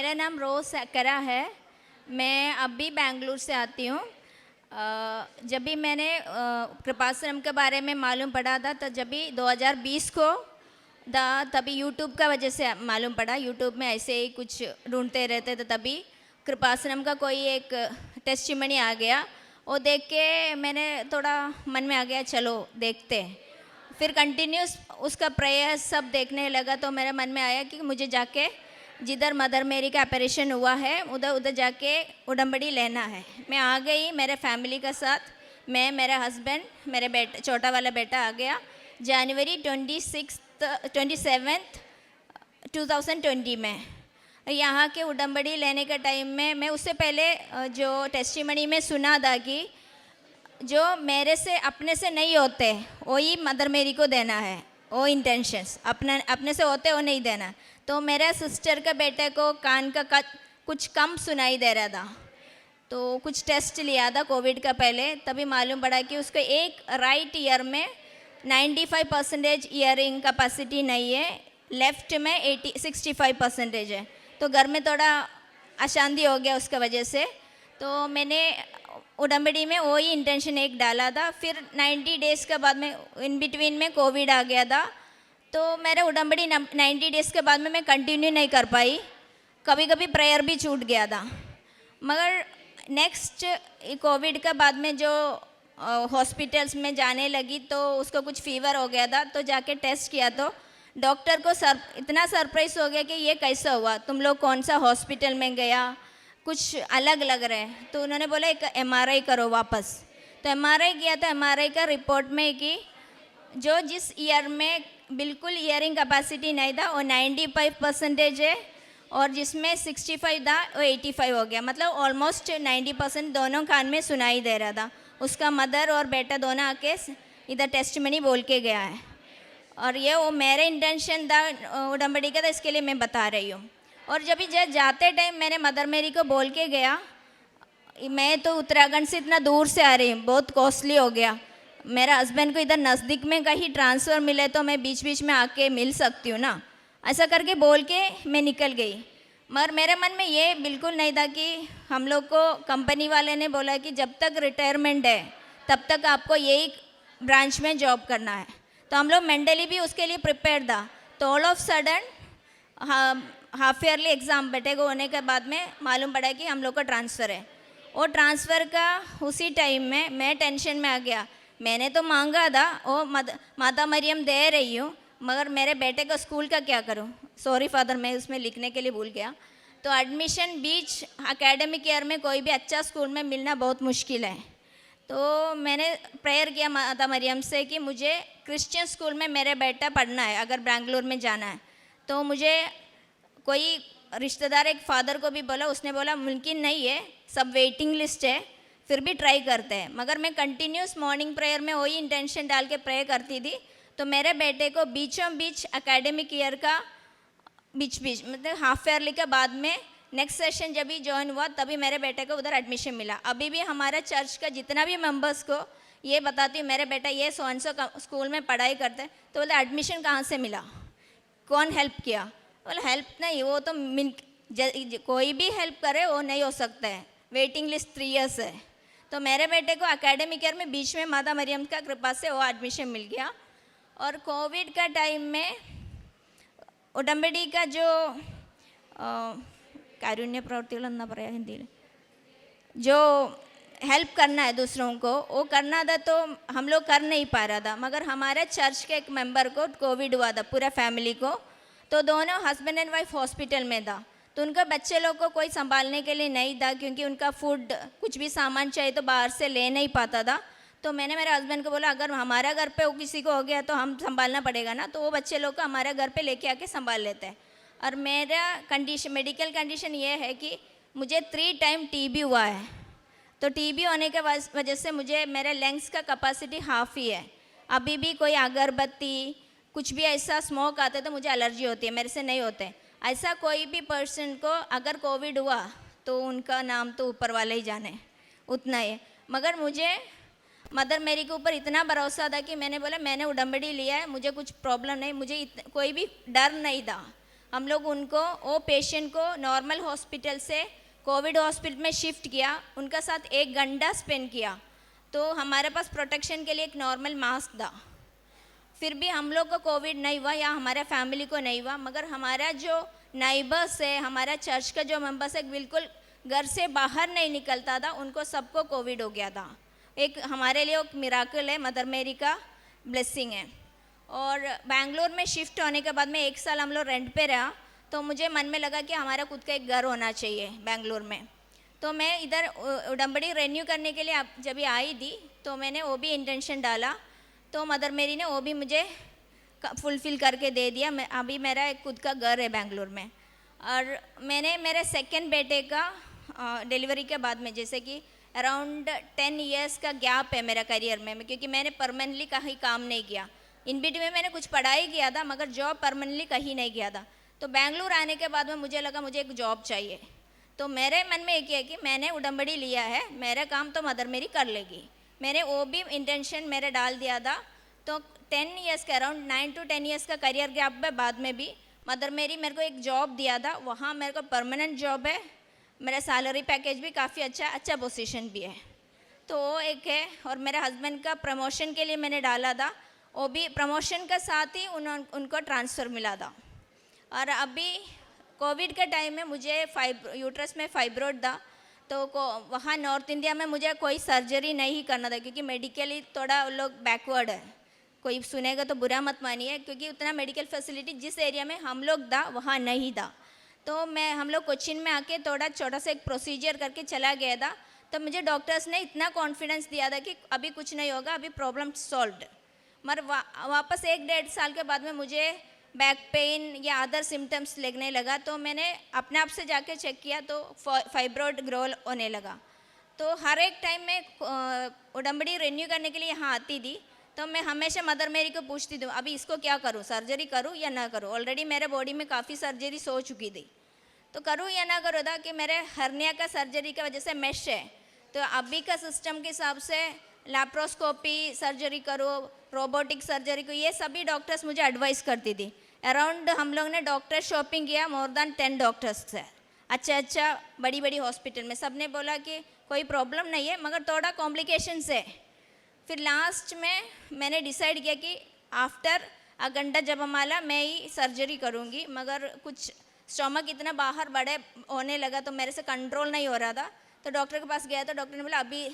मेरा नाम रोज सकरा है। मैं अभी बेंगलुरु से आती हूँ। जब भी मैंने कृपाश्रम के बारे में मालूम पड़ा था तो जब भी 2020 को तभी यूट्यूब का वजह से मालूम पड़ा। यूट्यूब में ऐसे ही कुछ ढूंढते रहते तो तभी कृपाश्रम का कोई एक टेस्टिमनी आ गया। वो देख के मैंने थोड़ा मन में आ गया, चलो देखते हैं। फिर कंटिन्यूस उसका प्रेयर सब देखने लगा तो मेरे मन में आया कि मुझे जाके जिधर मदर मेरी का ऑपरेशन हुआ है उधर जाके उडंबड़ी लेना है। मैं आ गई मेरे फैमिली के साथ, मैं, मेरा हस्बैंड, मेरे बेटा, छोटा वाला बेटा आ गया जनवरी 27 2020 में। यहाँ के उडंबड़ी लेने के टाइम में मैं उससे पहले जो टेस्टिमनी में सुना था कि जो मेरे से अपने से नहीं होते वही मदर मेरी को देना है, वो इंटेंशंस अपने से होते वो नहीं देना। तो मेरे सिस्टर के बेटे को कान का कुछ कम सुनाई दे रहा था, तो कुछ टेस्ट लिया था कोविड का पहले, तभी मालूम पड़ा कि उसके एक राइट ईयर में 95% ईयरिंग कैपेसिटी नहीं है, लेफ्ट में 65% है। तो घर में थोड़ा अशांति हो गया उसका वजह से। तो मैंने उडंबड़ी में वही इंटेंशन एक डाला था। फिर 90 डेज़ के बाद में इन बिटवीन में कोविड आ गया था, तो मेरा उडंबड़ी 90 डेज़ के बाद में मैं कंटिन्यू नहीं कर पाई। कभी कभी प्रेयर भी छूट गया था। मगर नेक्स्ट कोविड के बाद में जो हॉस्पिटल्स में जाने लगी तो उसको कुछ फीवर हो गया था, तो जाके टेस्ट किया तो डॉक्टर को इतना सरप्राइज हो गया कि ये कैसा हुआ, तुम लोग कौन सा हॉस्पिटल में गया, कुछ अलग लग रहा है। तो उन्होंने बोला एक MRI करो वापस। तो MRI किया तो MRI का रिपोर्ट में कि जो जिस ईयर में बिल्कुल ईयरिंग कैपेसिटी नहीं था वो 95% है, और जिसमें 65 था वो 85 हो गया। मतलब ऑलमोस्ट 90% दोनों कान में सुनाई दे रहा था। उसका मदर और बेटा दोनों आके इधर टेस्टमनी बोल के गया है, और ये वो मेरे इंटेंशन था उडंबड़ी का था, इसके लिए मैं बता रही हूँ। और जब जाते टाइम मैंने मदर मेरी को बोल के गया, मैं तो उत्तराखंड से इतना दूर से आ रही हूँ, बहुत कॉस्टली हो गया। मेरा हस्बैंड को इधर नज़दीक में कहीं ट्रांसफ़र मिले तो मैं बीच बीच में आके मिल सकती हूँ ना, ऐसा करके बोल के मैं निकल गई। मगर मेरे मन में ये बिल्कुल नहीं था कि हम लोग को कंपनी वाले ने बोला कि जब तक रिटायरमेंट है तब तक आपको यही ब्रांच में जॉब करना है। तो हम लोग मेंटली भी उसके लिए प्रिपेयर था। तो all of sudden half yearly exam बेटे को होने के बाद में मालूम पड़ा कि हम लोग का ट्रांसफ़र है। और ट्रांसफ़र का उसी टाइम में मैं टेंशन में आ गया। मैंने तो मांगा था, वो माता मरियम दे रही हूँ, मगर मेरे बेटे को स्कूल का क्या करूँ। सॉरी फादर, मैं उसमें लिखने के लिए भूल गया। तो एडमिशन बीच एकेडमिक ईयर में कोई भी अच्छा स्कूल में मिलना बहुत मुश्किल है। तो मैंने प्रेयर किया माता मरियम से कि मुझे क्रिश्चियन स्कूल में मेरे बेटा पढ़ना है, अगर बेंगलुरु में जाना है। तो मुझे कोई रिश्तेदार एक फादर को भी बोला, उसने बोला मुमकिन नहीं है, सब वेटिंग लिस्ट है, फिर भी ट्राई करते हैं। मगर मैं कंटिन्यूस मॉर्निंग प्रेयर में वही इंटेंशन डाल के प्रे करती थी। तो मेरे बेटे को बीचों बीच एकेडमिक ईयर का बीच मतलब हाफ ईयरली के बाद में नेक्स्ट सेशन जब भी ज्वाइन हुआ तभी मेरे बेटे को उधर एडमिशन मिला। अभी भी हमारा चर्च का जितना भी मेंबर्स को ये बताती हूँ, मेरे बेटा ये सो एंड सो स्कूल में पढ़ाई करते हैं, तो बोले एडमिशन कहाँ से मिला, कौन हेल्प किया। बोले हेल्प नहीं, वो तो कोई भी हेल्प करे वो नहीं हो सकता है, वेटिंग लिस्ट 3 years है। तो मेरे बेटे को एकेडमिक ईयर में बीच में माता मरियम का कृपा से वो एडमिशन मिल गया। और कोविड का टाइम में उडंबड़ी का जो कारुण्य प्रवृत्तिകൾ എന്നാ പറയാ हिंदी, जो हेल्प करना है दूसरों को, वो करना था, तो हम लोग कर नहीं पा रहा था। मगर हमारे चर्च के एक मेंबर को कोविड हुआ था, पूरा फैमिली को। तो दोनों हस्बैंड एंड वाइफ हॉस्पिटल में था। तो उनका बच्चे लोग को कोई संभालने के लिए नहीं था, क्योंकि उनका फूड कुछ भी सामान चाहिए तो बाहर से ले नहीं पाता था। तो मैंने मेरे हस्बैंड को बोला अगर हमारा घर पे वो किसी को हो गया तो हम संभालना पड़ेगा ना, तो वो बच्चे लोग को हमारे घर पे लेके आके संभाल लेते हैं। और मेरा मेडिकल कंडीशन ये है कि मुझे 3 टाइम TB हुआ है। तो TB होने के वजह से मुझे मेरे लंग्स का कैपेसिटी हाफ ही है। अभी भी कोई अगरबत्ती कुछ भी ऐसा स्मोक आते तो मुझे एलर्जी होती है, मेरे से नहीं होते। ऐसा कोई भी पर्सन को अगर कोविड हुआ तो उनका नाम तो ऊपर वाले ही जाने, उतना ही। मगर मुझे मदर मेरी के ऊपर इतना भरोसा था कि मैंने बोला मैंने उडंबड़ी लिया है, मुझे कुछ प्रॉब्लम नहीं, मुझे कोई भी डर नहीं था। हम लोग उनको वो पेशेंट को नॉर्मल हॉस्पिटल से कोविड हॉस्पिटल में शिफ्ट किया, उनका साथ 1 घंटा स्पेंड किया। तो हमारे पास प्रोटेक्शन के लिए एक नॉर्मल मास्क था। फिर भी हम लोग को कोविड नहीं हुआ या हमारे फैमिली को नहीं हुआ, मगर हमारा जो नाइबर्स है, हमारा चर्च का जो मेंबर्स है, बिल्कुल घर से बाहर नहीं निकलता था, उनको सबको कोविड हो गया था। एक हमारे लिए एक मिराकल है, मदर मेरी का ब्लेसिंग है। और बेंगलोर में शिफ्ट होने के बाद में 1 साल हम लोग रेंट पे रहा, तो मुझे मन में लगा कि हमारा खुद का एक घर होना चाहिए बेंगलोर में। तो मैं इधर उडंबड़ी रेन्यू करने के लिए जब ये आई थी, तो मैंने वो भी इंटेंशन डाला, तो मदर मेरी ने वो भी मुझे फुलफ़िल करके दे दिया। मैं अभी मेरा एक खुद का घर है बेंगलोर में। और मैंने मेरे सेकंड बेटे का डिलीवरी के बाद में, जैसे कि अराउंड 10 इयर्स का गैप है मेरा करियर में, क्योंकि मैंने परमानेंटली कहीं काम नहीं किया। इन बिटवीन में मैंने कुछ पढ़ाई किया था, मगर जॉब परमानेंटली कहीं नहीं किया था। तो बेंगलुरु आने के बाद में मुझे लगा मुझे एक जॉब चाहिए। तो मेरे मन में एक है कि मैंने उडंबड़ी लिया है, मेरा काम तो मदर मेरी कर लेगी। मैंने वो भी इंटेंशन मेरे डाल दिया था। तो 10 इयर्स का, अराउंड 9 to 10 इयर्स का करियर गैप में बाद में भी मदर मेरी मेरे को एक जॉब दिया था। वहाँ मेरे को परमानेंट जॉब है, मेरा सैलरी पैकेज भी काफ़ी अच्छा पोजीशन भी है। तो वो एक है। और मेरे हस्बैंड का प्रमोशन के लिए मैंने डाला था, वो भी प्रमोशन के साथ ही उनको ट्रांसफ़र मिला था। और अभी कोविड के टाइम में मुझे यूट्रस में फाइब्रोड था, तो वहाँ नॉर्थ इंडिया में मुझे कोई सर्जरी नहीं करना था, क्योंकि मेडिकली थोड़ा लोग बैकवर्ड है। कोई सुनेगा तो बुरा मत मानिए, क्योंकि उतना मेडिकल फैसिलिटी जिस एरिया में हम लोग था वहाँ नहीं था। तो हम लोग कोचिन में आके थोड़ा छोटा सा एक प्रोसीजर करके चला गया था। तो मुझे डॉक्टर्स ने इतना कॉन्फिडेंस दिया था कि अभी कुछ नहीं होगा, अभी प्रॉब्लम सॉल्व्ड। मगर वापस 1-1.5 साल के बाद में मुझे बैक पेन या अदर सिम्टम्स लगने लगा। तो मैंने अपने आप से जाके चेक किया, तो फाइब्रोड ग्रो होने लगा। तो हर एक टाइम में उडंबड़ी रेन्यू करने के लिए यहाँ आती थी, तो मैं हमेशा मदर मेरी को पूछती थी, अभी इसको क्या करूँ, सर्जरी करूँ या ना करूँ। ऑलरेडी मेरे बॉडी में काफ़ी सर्जरीज हो चुकी थी, तो करूँ या ना करूँ था कि मेरे हर्निया का सर्जरी की वजह से मेश है। तो अभी का सिस्टम के हिसाब से लैप्रोस्कोपी सर्जरी करो, रोबोटिक सर्जरी को, ये सभी डॉक्टर्स मुझे एडवाइस करती थी। अराउंड हम लोग ने डॉक्टर शॉपिंग किया, मोर देन 10 डॉक्टर्स से, अच्छा बड़ी हॉस्पिटल में। सब ने बोला कि कोई प्रॉब्लम नहीं है, मगर थोड़ा कॉम्प्लिकेशंस है। फिर लास्ट में मैंने डिसाइड किया कि आफ्टर अगंडा जपमाला मैं ही सर्जरी करूँगी। मगर कुछ स्टमक इतना बाहर बड़े होने लगा, तो मेरे से कंट्रोल नहीं हो रहा था। तो डॉक्टर के पास गया, तो डॉक्टर ने बोला अभी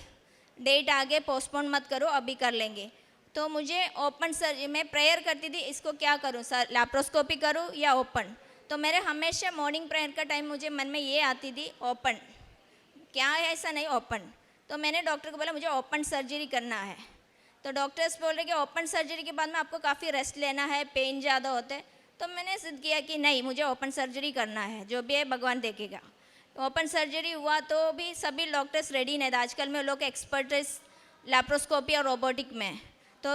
डेट आगे पोस्टपोन मत करो, अभी कर लेंगे। तो मुझे ओपन सर्जरी, मैं प्रेयर करती थी इसको क्या करूँ, सर लैप्रोस्कोपी करूँ या ओपन। तो मेरे हमेशा मॉर्निंग प्रेयर का टाइम मुझे मन में ये आती थी, ओपन क्या है, ऐसा नहीं ओपन। तो मैंने डॉक्टर को बोला मुझे ओपन सर्जरी करना है। तो डॉक्टर्स बोल रहे कि ओपन सर्जरी के बाद में आपको काफ़ी रेस्ट लेना है, पेन ज़्यादा होता है। तो मैंने सिद्ध किया कि नहीं, मुझे ओपन सर्जरी करना है, जो भी है भगवान देखेगा। ओपन सर्जरी हुआ तो भी सभी डॉक्टर्स रेडी नहीं थे। आजकल में लोग एक्सपर्टिस लैप्रोस्कोपी और रोबोटिक में। तो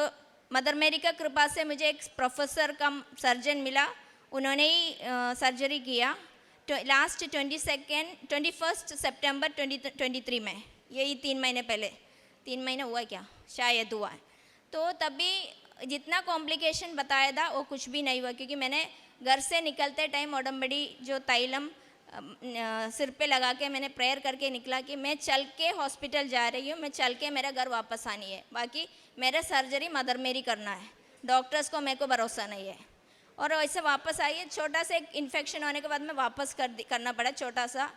मदर मेरी का कृपा से मुझे एक प्रोफेसर कम सर्जन मिला, उन्होंने ही सर्जरी किया। तो लास्ट 21 सितंबर 2023 में, यही 3 महीने पहले, 3 महीने हुआ क्या, शायद हुआ है। तो तभी जितना कॉम्प्लिकेशन बताया था वो कुछ भी नहीं हुआ, क्योंकि मैंने घर से निकलते टाइम ओडंबड़ी जो तैलम सिर पे लगा के मैंने प्रेयर करके निकला कि मैं चल के हॉस्पिटल जा रही हूँ, मैं चल के मेरा घर वापस आनी है, बाकी मेरा सर्जरी मदर मेरी करना है, डॉक्टर्स को मेरे को भरोसा नहीं है। और वैसे वापस आई है। छोटा सा एक इन्फेक्शन होने के बाद में वापस करना पड़ा, छोटा सा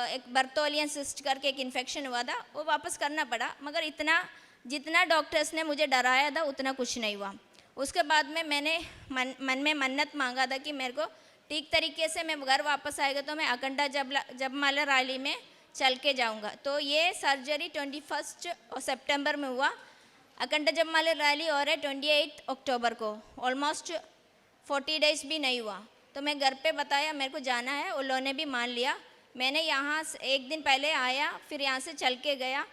एक बर्तोलियन सिस्ट करके एक इन्फेक्शन हुआ था, वो वापस करना पड़ा। मगर इतना जितना डॉक्टर्स ने मुझे डराया था उतना कुछ नहीं हुआ। उसके बाद में मैंने मन में मन्नत मांगा था कि मेरे को ठीक तरीके से मैं घर वापस आएगा तो मैं अखंडा जपमाला रैली में चल के जाऊँगा। तो ये सर्जरी 21 सितंबर में हुआ। अखंडा जपमाला रैली और है 28 अक्टूबर को। ऑलमोस्ट 40 डेज भी नहीं हुआ। तो मैं घर पे बताया मेरे को जाना है, उन्होंने भी मान लिया। मैंने यहाँ एक दिन पहले आया, फिर यहाँ से चल के गया।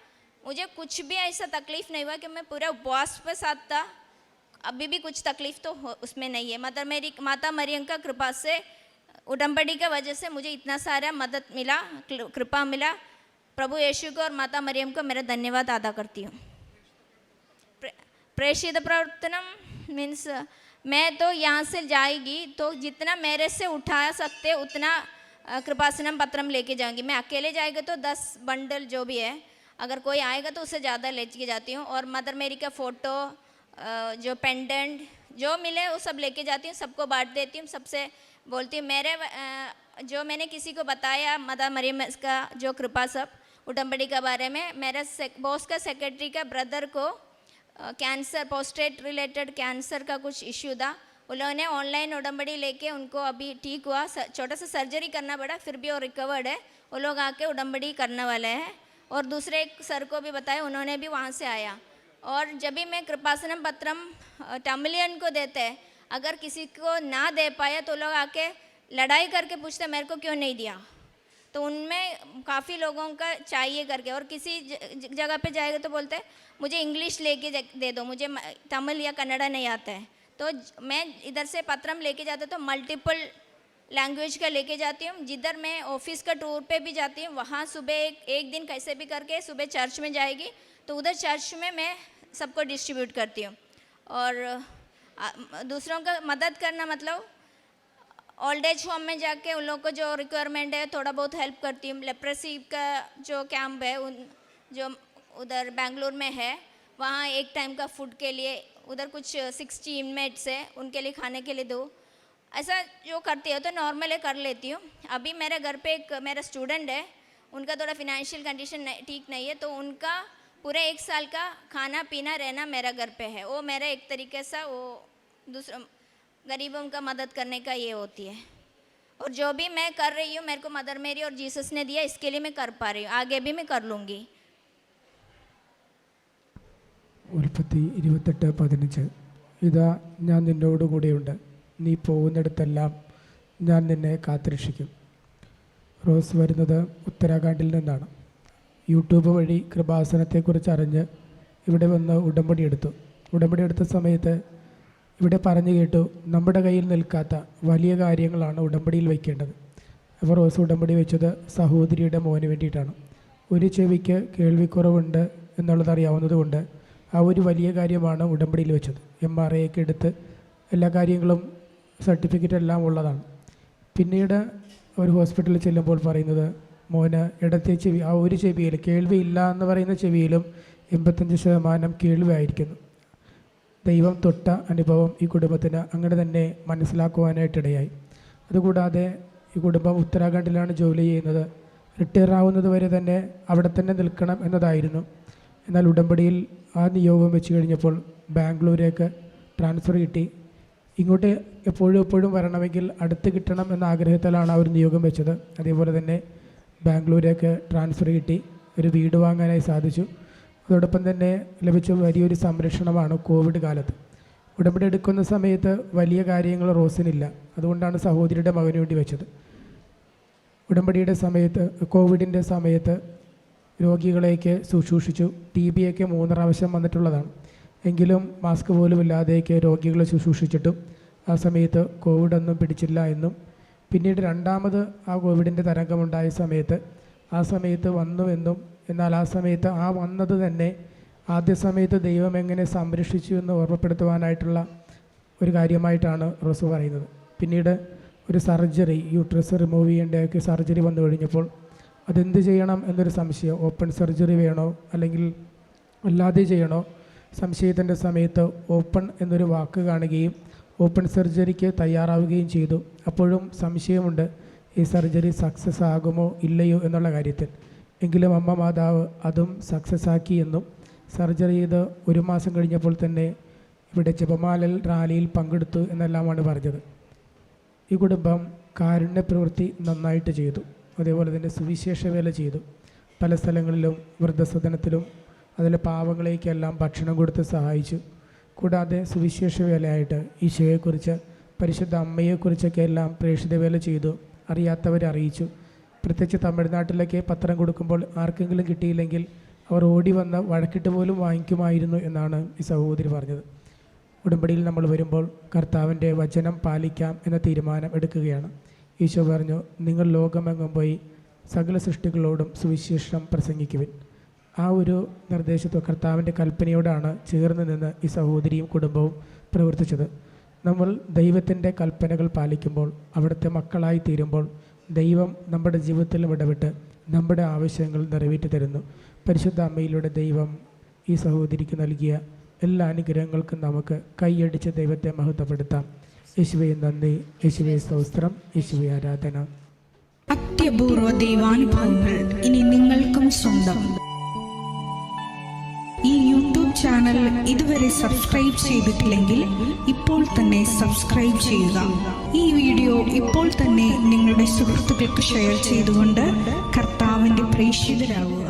मुझे कुछ भी ऐसा तकलीफ़ नहीं हुआ कि मैं पूरा उपवास पे साथ था। अभी भी कुछ तकलीफ़ तो उसमें नहीं है। माता मरियम का कृपा से, उडंबड़ी का वजह से मुझे इतना सारा मदद मिला, कृपा मिला। प्रभु यीशु को और माता मरियम को मेरा धन्यवाद अदा करती हूँ। प्रेषित प्रवर्तनम मीन्स मैं तो यहाँ से जाएगी तो जितना मेरे से उठा सकते उतना कृपासनम पत्रम लेके जाऊँगी। मैं अकेले जाएगा तो 10 बंडल जो भी है, अगर कोई आएगा तो उससे ज़्यादा लेके जाती हूँ। और मदर मेरी का फ़ोटो, जो पेंडेंट जो मिले वो सब लेके जाती हूँ, सबको बांट देती हूँ, सबसे बोलती हूँ। मेरे जो मैंने किसी को बताया मदर मरियम का जो कृपा सब उडंबड़ी के बारे में, मेरे बॉस का सेक्रेटरी का ब्रदर को कैंसर, पोस्टेट रिलेटेड कैंसर का कुछ इश्यू था। उन्होंने ऑनलाइन उडंबड़ी लेके उनको अभी ठीक हुआ, छोटा सा सर्जरी करना पड़ा, फिर भी वो रिकवर्ड है। वो लोग आके उडंबड़ी करने वाले हैं। और दूसरे एक सर को भी बताया, उन्होंने भी वहाँ से आया। और जब भी मैं कृपासनम पत्रम तमिलियन को देते हैं, अगर किसी को ना दे पाया तो लोग आके लड़ाई करके पूछते मेरे को क्यों नहीं दिया। तो उनमें काफ़ी लोगों का चाहिए करके, और किसी जगह पे जाएगा तो बोलते हैं मुझे इंग्लिश लेके दे दो, मुझे तमिल या कन्नड़ा नहीं आता है। तो मैं इधर से पत्रम लेके जाता तो मल्टीपल लैंग्वेज का लेके जाती हूँ। जिधर मैं ऑफिस का टूर पे भी जाती हूँ, वहाँ सुबह एक दिन कैसे भी करके सुबह चर्च में जाएगी तो उधर चर्च में मैं सबको डिस्ट्रीब्यूट करती हूँ। और दूसरों का मदद करना मतलब ओल्ड एज होम में जाके उन लोगों को जो रिक्वायरमेंट है थोड़ा बहुत हेल्प करती हूँ। लेप्रेसी का जो कैंप है उन जो उधर बेंगलुरु में है, वहाँ एक टाइम का फूड के लिए उधर कुछ 60 इनमेट्स है, उनके लिए खाने के लिए दो। ऐसा जो करती है तो नॉर्मली कर लेती हूँ। अभी मेरे घर पे एक मेरा स्टूडेंट है, उनका थोड़ा फिनेंशियल कंडीशन ठीक नहीं है, तो उनका पूरे 1 साल का खाना पीना रहना मेरा घर पे है। वो मेरा एक तरीके से वो दूसरा गरीबों का मदद करने का ये होती है। और जो भी मैं कर रही हूँ मेरे को मदर मेरी और जीसस ने दिया, इसके लिए मैं कर पा रही हूँ, आगे भी मैं कर लूँगी। ഉൽപ്പത്തി 28:15 ഇതാ ഞാൻ നിന്നോട് കൂടെയുണ്ട്, നീ പോകുന്നിടത്തെല്ലാം ഞാൻ നിന്നെ കാത്തുരക്ഷിക്കും. റോസ് വരുന്നത് ഉത്തരാഖണ്ഡിൽ നിന്നാണ്. യൂട്യൂബ് വഴി കൃപാസനത്തെക്കുറിച്ച് അറിഞ്ഞ് ഇവിടെ വന്ന് ഉടമ്പടി എടുത്ത സമയത്ത് ഇവിടെ പറഞ്ഞു കേട്ടു, നമ്മുടെ കയ്യിൽ നിൽക്കാത്ത വലിയ കാര്യങ്ങളാണ് ഉടമ്പടിയിൽ വയ്ക്കേണ്ടത്. അപ്പോൾ റോസ് ഉടമ്പടി വെച്ചത് സഹോദരിയുടെ മോന് വേണ്ടിയിട്ടാണ്. ഒരു ചെവിക്ക് കേൾവിക്കുറവുണ്ട് എന്നുള്ളത് അറിയാവുന്നതുകൊണ്ട് ആ ഒരു വലിയ കാര്യമാണ് ഉടമ്പടിയിൽ വെച്ചത്. MRI ഒക്കെ എടുത്ത് എല്ലാ കാര്യങ്ങളും സർട്ടിഫിക്കറ്റ് എല്ലാം ഉള്ളതാണ്. പിന്നീട് ഒരു ഹോസ്പിറ്റലിൽ ചെല്ലുമ്പോൾ പറയുന്നത് മോന് ഇടത്തെ ചെവി, ആ ഒരു ചെവിയിൽ കേൾവിയില്ല എന്ന് പറയുന്ന ചെവിയിലും 85% കേൾവി ആയിരിക്കുന്നു. ദൈവം തൊട്ട അനുഭവം ഈ കുടുംബത്തിന് അങ്ങനെ തന്നെ മനസ്സിലാക്കുവാനായിട്ടിടയായി. അതുകൂടാതെ ഈ കുടുംബം ഉത്തരാഖണ്ഡിലാണ് ജോലി ചെയ്യുന്നത്. റിട്ടയർ ആവുന്നത് വരെ തന്നെ അവിടെ തന്നെ നിൽക്കണം എന്നതായിരുന്നു. എന്നാൽ ഉടമ്പടിയിൽ ആ നിയോഗം വെച്ച് കഴിഞ്ഞപ്പോൾ ബാംഗ്ലൂരേക്ക് ട്രാൻസ്ഫർ കിട്ടി. ഇങ്ങോട്ട് എപ്പോഴും വരണമെങ്കിൽ അടുത്ത് കിട്ടണം എന്ന ആഗ്രഹത്തിലാണ് ആ ഒരു നിയോഗം വെച്ചത്. അതേപോലെ തന്നെ ബാംഗ്ലൂരേക്ക് ട്രാൻസ്ഫർ കിട്ടി, ഒരു വീട് വാങ്ങാനായി സാധിച്ചു. അതോടൊപ്പം തന്നെ ലഭിച്ച വലിയൊരു സംരക്ഷണമാണ് കോവിഡ് കാലത്ത്. ഉടമ്പടി എടുക്കുന്ന സമയത്ത് വലിയ കാര്യങ്ങൾ റോസിനില്ല, അതുകൊണ്ടാണ് സഹോദരിയുടെ മകന് വേണ്ടി വെച്ചത്. ഉടമ്പടിയുടെ സമയത്ത്, കോവിഡിൻ്റെ സമയത്ത് രോഗികളേക്ക് ശുശ്രൂഷിച്ചു. TB ഒക്കെ 3 പ്രാവശ്യം വന്നിട്ടുള്ളതാണ്. എങ്കിലും മാസ്ക് പോലും ഇല്ലാതെയൊക്കെ രോഗികളെ ശുശ്രൂഷിച്ചിട്ടും ആ സമയത്ത് കോവിഡൊന്നും പിടിച്ചില്ല എന്നും, പിന്നീട് രണ്ടാമത് ആ കോവിഡിൻ്റെ തരംഗമുണ്ടായ സമയത്ത് ആ സമയത്ത് വന്നുവെന്നും, എന്നാൽ ആ സമയത്ത് ആ വന്നത് തന്നെ ആദ്യ സമയത്ത് ദൈവം എങ്ങനെ സംരക്ഷിച്ചു എന്ന് ഓർമ്മപ്പെടുത്തുവാനായിട്ടുള്ള ഒരു കാര്യമായിട്ടാണ് റോസ് പറയുന്നത്. പിന്നീട് ഒരു സർജറി, യൂട്രസ് റിമൂവ് ചെയ്യേണ്ടതൊക്കെ സർജറി വന്നു കഴിഞ്ഞപ്പോൾ അതെന്ത് ചെയ്യണം എന്നൊരു സംശയം, ഓപ്പൺ സർജറി വേണോ അല്ലെങ്കിൽ അല്ലാതെ ചെയ്യണോ, സംശയത്തിൻ്റെ സമയത്ത് ഓപ്പൺ എന്നൊരു വാക്ക് കാണുകയും ഓപ്പൺ സർജറിക്ക് തയ്യാറാവുകയും ചെയ്തു. അപ്പോഴും സംശയമുണ്ട്, ഈ സർജറി സക്സസ് ആകുമോ ഇല്ലയോ എന്നുള്ള കാര്യത്തിൽ. എങ്കിലും അമ്മ മാതാവ് അതും സക്സസ് ആക്കി എന്നും, സർജറി ചെയ്ത് 1 മാസം കഴിഞ്ഞപ്പോൾ തന്നെ ഇവിടെ ജപമാല റാലിയിൽ പങ്കെടുത്തു എന്നെല്ലാമാണ് പറഞ്ഞത്. ഈ കുടുംബം കാരുണ്യ പ്രവൃത്തി നന്നായിട്ട് ചെയ്തു. അതേപോലെ തന്നെ സുവിശേഷ വേല ചെയ്തു. പല സ്ഥലങ്ങളിലും വൃദ്ധസദനത്തിലും അതിലെ പാവങ്ങളേക്കെല്ലാം ഭക്ഷണം കൊടുത്ത് സഹായിച്ചു. കൂടാതെ സുവിശേഷ വേലയായിട്ട് ഈശോയെക്കുറിച്ച്, പരിശുദ്ധ അമ്മയെക്കുറിച്ചൊക്കെ എല്ലാം പ്രേക്ഷിത വേല ചെയ്തു, അറിയാത്തവരെ അറിയിച്ചു. പ്രത്യേകിച്ച് തമിഴ്നാട്ടിലൊക്കെ പത്രം കൊടുക്കുമ്പോൾ ആർക്കെങ്കിലും കിട്ടിയില്ലെങ്കിൽ അവർ ഓടി വന്ന് വഴക്കിട്ട് പോലും വാങ്ങിക്കുമായിരുന്നു എന്നാണ് ഈ സഹോദരി പറഞ്ഞത്. ഉടമ്പടിയിൽ നമ്മൾ വരുമ്പോൾ കർത്താവിൻ്റെ വചനം പാലിക്കാം എന്ന തീരുമാനം എടുക്കുകയാണ്. ഈശോ പറഞ്ഞു, നിങ്ങൾ ലോകമെങ്ങും പോയി സകല സൃഷ്ടികളോടും സുവിശേഷം പ്രസംഗിക്കുവിൻ. ആ ഒരു നിർദ്ദേശത്തെ കർത്താവിൻ്റെ കൽപ്പനയോടാണ് ചേർന്ന് നിന്ന് ഈ സഹോദരിയും കുടുംബവും പ്രവർത്തിച്ചത്. നമ്മൾ ദൈവത്തിൻ്റെ കൽപ്പനകൾ പാലിക്കുമ്പോൾ, അവിടുത്തെ മക്കളായി തീരുമ്പോൾ ദൈവം നമ്മുടെ ജീവിതത്തിലും ഇടപെട്ട് നമ്മുടെ ആവശ്യങ്ങൾ നിറവേറ്റി തരുന്നു. പരിശുദ്ധ അമ്മയിലൂടെ ദൈവം ഈ സഹോദരിക്ക് നൽകിയ എല്ലാ അനുഗ്രഹങ്ങൾക്കും നമുക്ക് കൈയടിച്ച് ദൈവത്തെ മഹത്വപ്പെടുത്താം. യേശുവേ നന്ദി, യേശുവേ സ്തോത്രം, യേശുവേ ആരാധന. അത്യപൂർവ ദൈവാനുഭവങ്ങൾ ഇനി നിങ്ങൾക്കും സ്വന്തം. ഈ യൂട്യൂബ് ചാനൽ ഇതുവരെ സബ്സ്ക്രൈബ് ചെയ്തിട്ടില്ലെങ്കിൽ ഇപ്പോൾ തന്നെ സബ്സ്ക്രൈബ് ചെയ്യുക. ഈ വീഡിയോ ഇപ്പോൾ തന്നെ നിങ്ങളുടെ സുഹൃത്തുക്കൾക്ക് ഷെയർ ചെയ്തുകൊണ്ട് കർത്താവിൻ്റെ പ്രേക്ഷിതരാകുക.